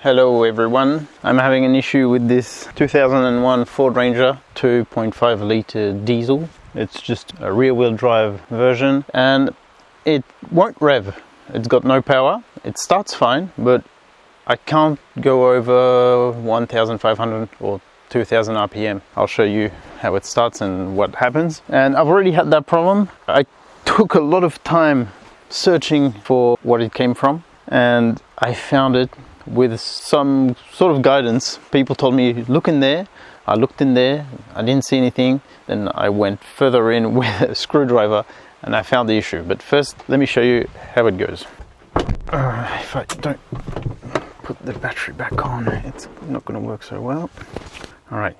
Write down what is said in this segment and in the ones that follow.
Hello everyone, I'm having an issue with this 2001 Ford Ranger 2.5 litre diesel. It's just a rear wheel drive version and it won't rev. It's got no power. It starts fine, but I can't go over 1500 or 2000 RPM. I'll show you how it starts and what happens. And I've already had that problem. I took a lot of time searching for what it came from and I found it with some sort of guidance. People told me look in there. I looked in there, I didn't see anything. Then I went further in with a screwdriver and I found the issue. But first let me show you how it goes. If I don't put the battery back on, it's not going to work so well. Alright,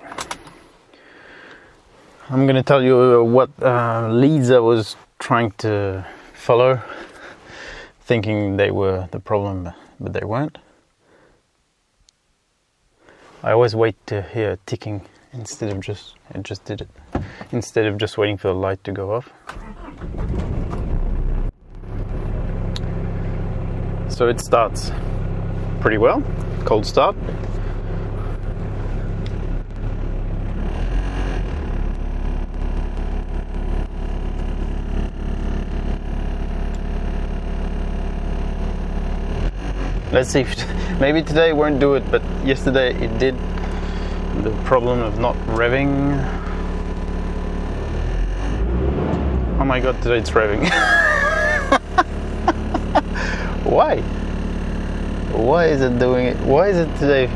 I'm going to tell you what leads I was trying to follow, thinking they were the problem, but they weren't. I always wait to hear ticking instead of just, it just did it, instead of just waiting for the light to go off. So it starts pretty well, cold start. Let's see if maybe today it won't do it, but yesterday it did. The problem of not revving. Oh my god, today it's revving. Why? Why is it doing it? Why is it today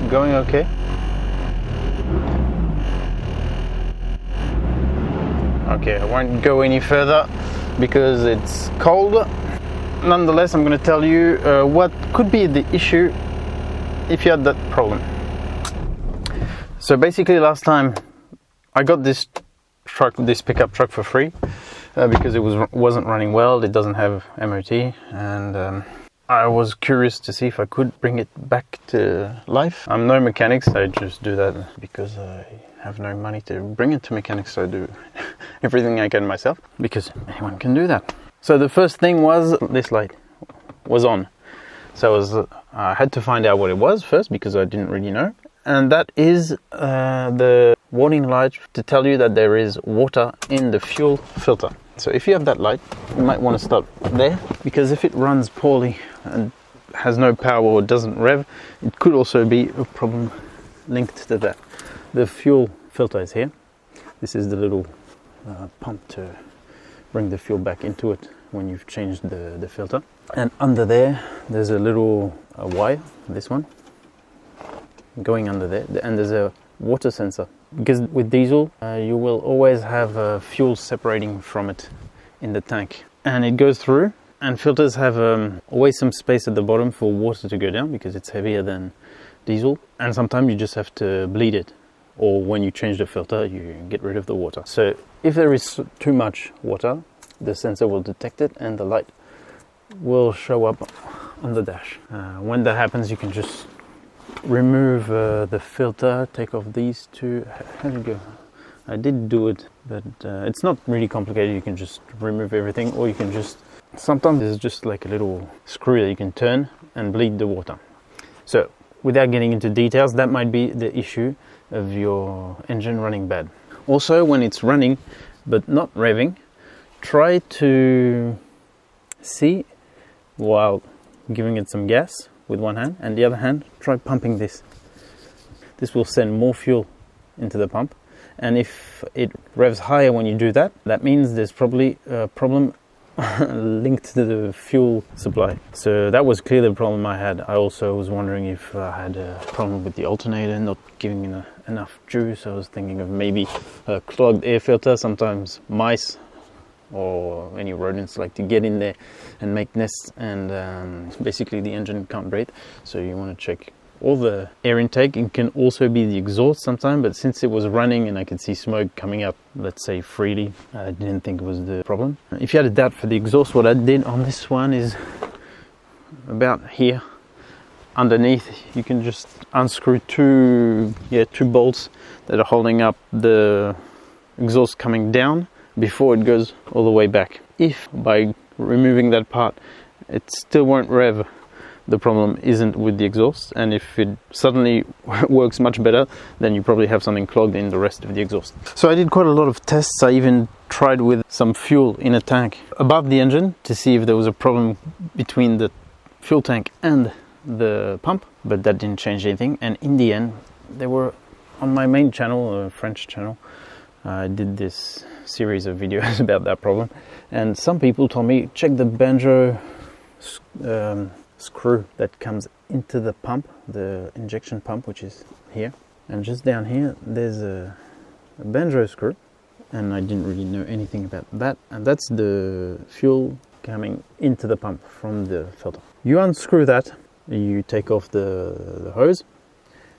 going okay? Okay, I won't go any further because it's cold. Nonetheless, I'm going to tell you what could be the issue if you had that problem. So basically last time I got this pickup truck for free because it wasn't running well. It doesn't have MOT and I was curious to see if I could bring it back to life. I'm no mechanic, so I just do that because I have no money to bring it to mechanics, so I do everything I can myself because anyone can do that. So the first thing was this light was on. So I had to find out what it was first because I didn't really know. And that is the warning light to tell you that there is water in the fuel filter. So if you have that light, you might want to start there, because if it runs poorly and has no power or doesn't rev, it could also be a problem linked to that. The fuel filter is here. This is the little pump to bring the fuel back into it when you've changed the filter. And under there's a little wire, this one, going under there, and there's a water sensor. Because with diesel, you will always have fuel separating from it in the tank. And it goes through, and filters have always some space at the bottom for water to go down because it's heavier than diesel. And sometimes you just have to bleed it. Or when you change the filter, you get rid of the water. So if there is too much water, the sensor will detect it and the light will show up on the dash. When that happens, you can just remove the filter, take off these two. How did it go? I did do it, but it's not really complicated. You can just remove everything, or you can just, sometimes there's just like a little screw that you can turn and bleed the water. So without getting into details, that might be the issue of your engine running bad. Also, when it's running but not revving, try to see while giving it some gas with one hand, and the other hand try pumping this. This will send more fuel into the pump, and if it revs higher when you do that, that means there's probably a problem linked to the fuel supply. So that was clearly the problem I had. I also was wondering if I had a problem with the alternator not giving enough juice. I was thinking of maybe a clogged air filter. Sometimes mice or any rodents like to get in there and make nests, and basically the engine can't breathe. So you want to check all the air intake. It can also be the exhaust sometimes, but since it was running and I could see smoke coming up, let's say freely, I didn't think it was the problem. If you had a doubt for the exhaust, what I did on this one is about here underneath, you can just unscrew two bolts that are holding up the exhaust coming down before it goes all the way back. If by removing that part it still won't rev, the problem isn't with the exhaust, and if it suddenly works much better, then you probably have something clogged in the rest of the exhaust. So I did quite a lot of tests. I even tried with some fuel in a tank above the engine to see if there was a problem between the fuel tank and the pump, but that didn't change anything. And in the end, they were on my main channel, a French channel. I did this series of videos about that problem, and some people told me check the banjo screw that comes into the pump, the injection pump, which is here, and just down here there's a banjo screw, and I didn't really know anything about that, and that's the fuel coming into the pump from the filter. You unscrew that, you take off the hose,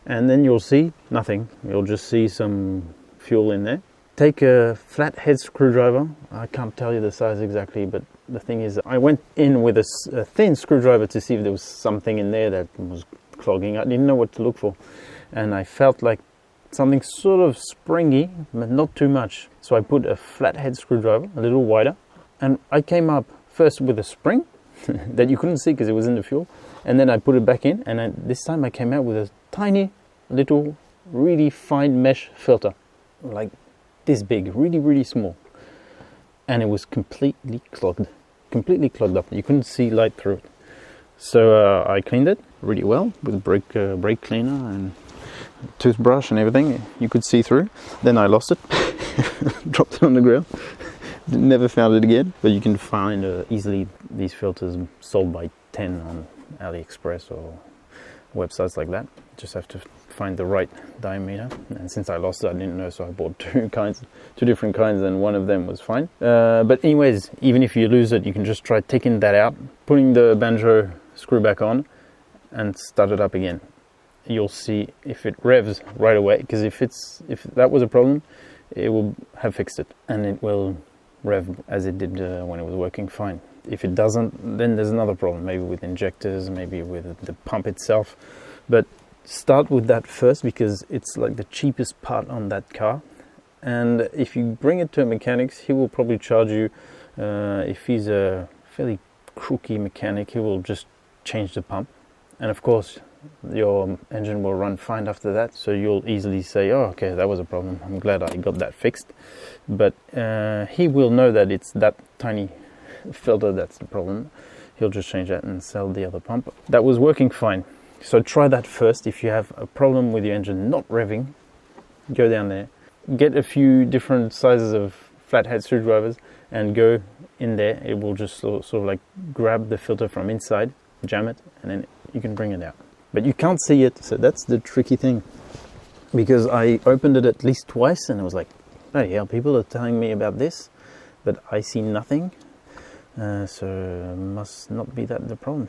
and then you'll see nothing. You'll just see some fuel in there. Take a flathead screwdriver. I can't tell you the size exactly, but the thing is, I went in with a thin screwdriver to see if there was something in there that was clogging. I didn't know what to look for, and I felt like something sort of springy, but not too much. So I put a flathead screwdriver, a little wider, and I came up first with a spring that you couldn't see because it was in the fuel, and then I put it back in, and this time I came out with a tiny little really fine mesh filter, like this big, really small, and it was completely clogged up. You couldn't see light through it. So I cleaned it really well with brake cleaner and toothbrush and everything. You could see through. Then I lost it, dropped it on the ground, never found it again. But you can find easily these filters sold by 10 on AliExpress or websites like that. Just have to find the right diameter, and since I lost it I didn't know, so I bought two different kinds, and one of them was fine. But anyways, even if you lose it, you can just try taking that out, putting the banjo screw back on, and start it up again. You'll see if it revs right away, because if that was a problem, it will have fixed it, and it will rev as it did when it was working fine. If it doesn't, then there's another problem, maybe with injectors, maybe with the pump itself. But start with that first, because it's like the cheapest part on that car. And if you bring it to a mechanic, he will probably charge you, if he's a fairly crooky mechanic, he will just change the pump. And of course, your engine will run fine after that, so you'll easily say, oh, okay, that was a problem, I'm glad I got that fixed. But he will know that it's that tiny filter that's the problem. He'll just change that and sell the other pump. That was working fine. So try that first. If you have a problem with your engine not revving, go down there, get a few different sizes of flathead screwdrivers and go in there. It will just sort of like grab the filter from inside, jam it, and then you can bring it out. But you can't see it, so that's the tricky thing. Because I opened it at least twice and I was like, oh yeah, people are telling me about this, but I see nothing. So must not be that the problem.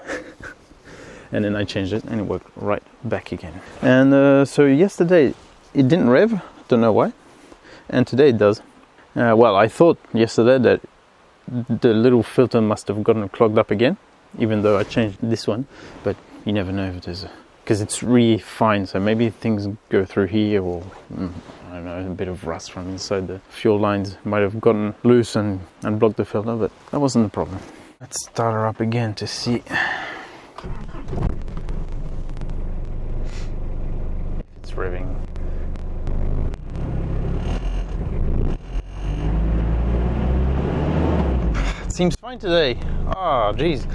And then I changed it and it worked right back again. And so yesterday it didn't rev, don't know why, and today it does. Well, I thought yesterday that the little filter must have gotten clogged up again, even though I changed this one, but you never know if there's because it's really fine, so maybe things go through here, or I don't know, a bit of rust from inside the fuel lines might have gotten loose and blocked the filter, but that wasn't the problem. Let's start her up again to see if it's revving. It seems fine today. Ah, geez.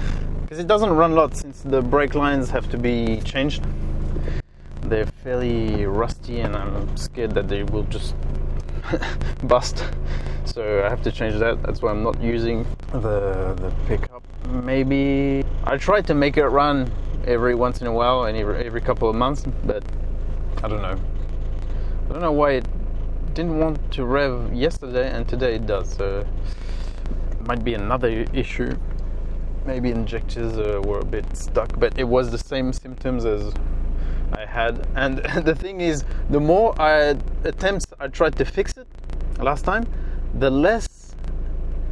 Because it doesn't run a lot since the brake lines have to be changed. They're fairly rusty and I'm scared that they will just bust. So I have to change that. That's why I'm not using the pickup. Maybe I try to make it run every once in a while and every couple of months, but I don't know. I don't know why it didn't want to rev yesterday and today it does. So it might be another issue. Maybe injectors were a bit stuck, but it was the same symptoms as I had. And the thing is, the more attempts I tried to fix it last time, the less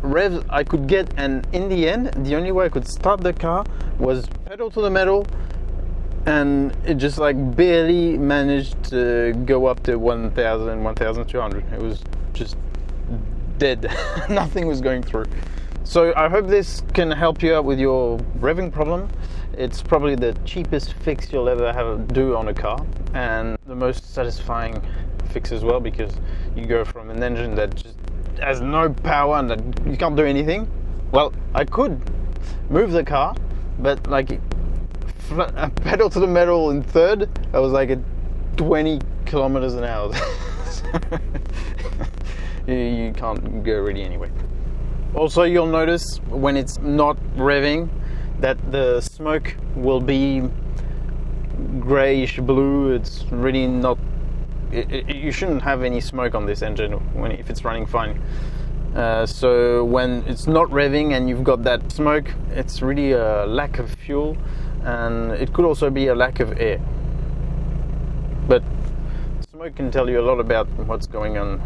revs I could get. And in the end, the only way I could start the car was pedal to the metal, and it just like barely managed to go up to 1,000, 1,200. It was just dead. Nothing was going through. So I hope this can help you out with your revving problem. It's probably the cheapest fix you'll ever have to do on a car, and the most satisfying fix as well, because you go from an engine that just has no power and that you can't do anything. Well, I could move the car, but like pedal to the metal in third, I was like at 20 kilometers an hour. You can't go really anywhere. Also, you'll notice when it's not revving that the smoke will be grayish blue. It's really not. You shouldn't have any smoke on this engine if it's running fine. So when it's not revving and you've got that smoke, it's really a lack of fuel, and it could also be a lack of air. But smoke can tell you a lot about what's going on,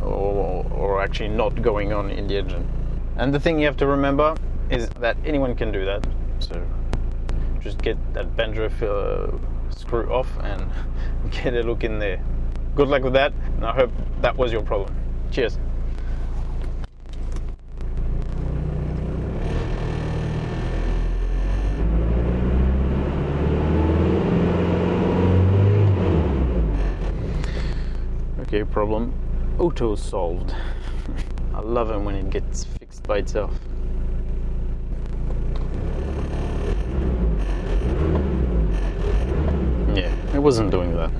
or actually not going on in the engine. And the thing you have to remember is that anyone can do that. So just get that banjo screw off and get a look in there. Good luck with that, and I hope that was your problem. Cheers. Okay, problem auto solved. I love it when it gets fixed by itself. Yeah, it wasn't doing that.